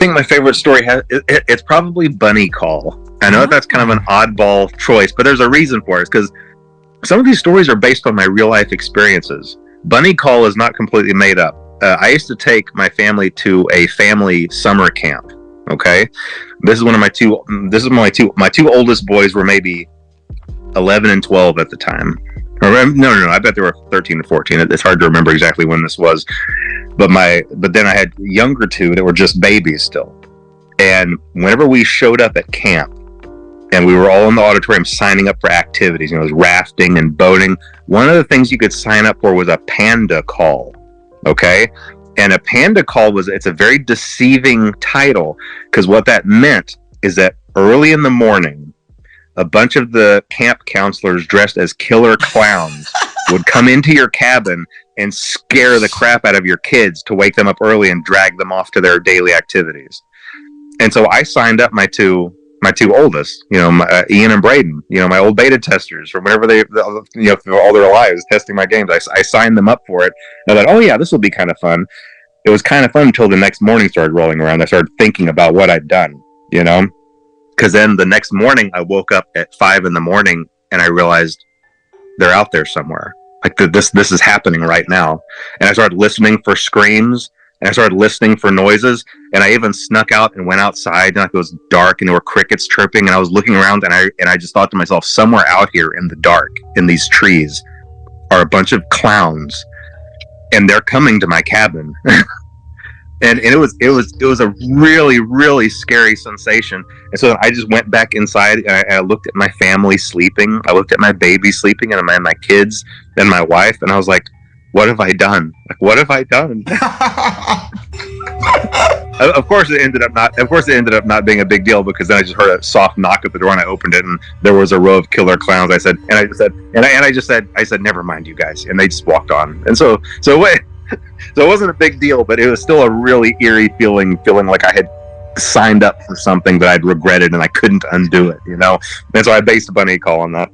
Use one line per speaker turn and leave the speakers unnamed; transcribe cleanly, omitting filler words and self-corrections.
I think my favorite story it's probably Bunny Call. I know that's kind of an oddball choice, but there's a reason for it. It's because some of these stories are based on my real life experiences. Bunny Call is not completely made up. I used to take my family to a family summer camp. Okay, this is one of my two. This is my two oldest boys were maybe 11 and 12 at the time. Or, no. I bet they were 13 and 14. It's hard to remember exactly when this was. But then I had younger two that were just babies still. And whenever we showed up at camp, and we were all in the auditorium signing up for activities, it was rafting and boating. One of the things you could sign up for was a Panda Call. Okay, and a Panda Call it's a very deceiving title, because what that meant is that early in the morning, a bunch of the camp counselors dressed as killer clowns would come into your cabin and scare the crap out of your kids to wake them up early and drag them off to their daily activities. And so I signed up my two oldest, Ian and Braden, my old beta testers from whenever through all their lives testing my games. I signed them up for it. And I thought, oh yeah, this will be kind of fun. It was kind of fun until the next morning started rolling around. I started thinking about what I'd done, because then the next morning I woke up at 5 a.m. and I realized they're out there somewhere. Like this is happening right now. And I started listening for screams, and I started listening for noises, and I even snuck out and went outside, and it was dark and there were crickets chirping, and I was looking around, and I just thought to myself, somewhere out here in the dark in these trees are a bunch of clowns, and they're coming to my cabin. And it was a really, really scary sensation. And so I just went back inside, and I looked at my family sleeping. I looked at my baby sleeping, and my kids and my wife, and I was like, what have I done? Like, what have I done? Of course, it ended up not being a big deal, because then I just heard a soft knock at the door, and I opened it, and there was a row of killer clowns. I said, never mind, you guys, and they just walked on. And so it wasn't a big deal, but it was still a really eerie feeling like I had signed up for something that I'd regretted and I couldn't undo it, And so I based Bunny Call on that.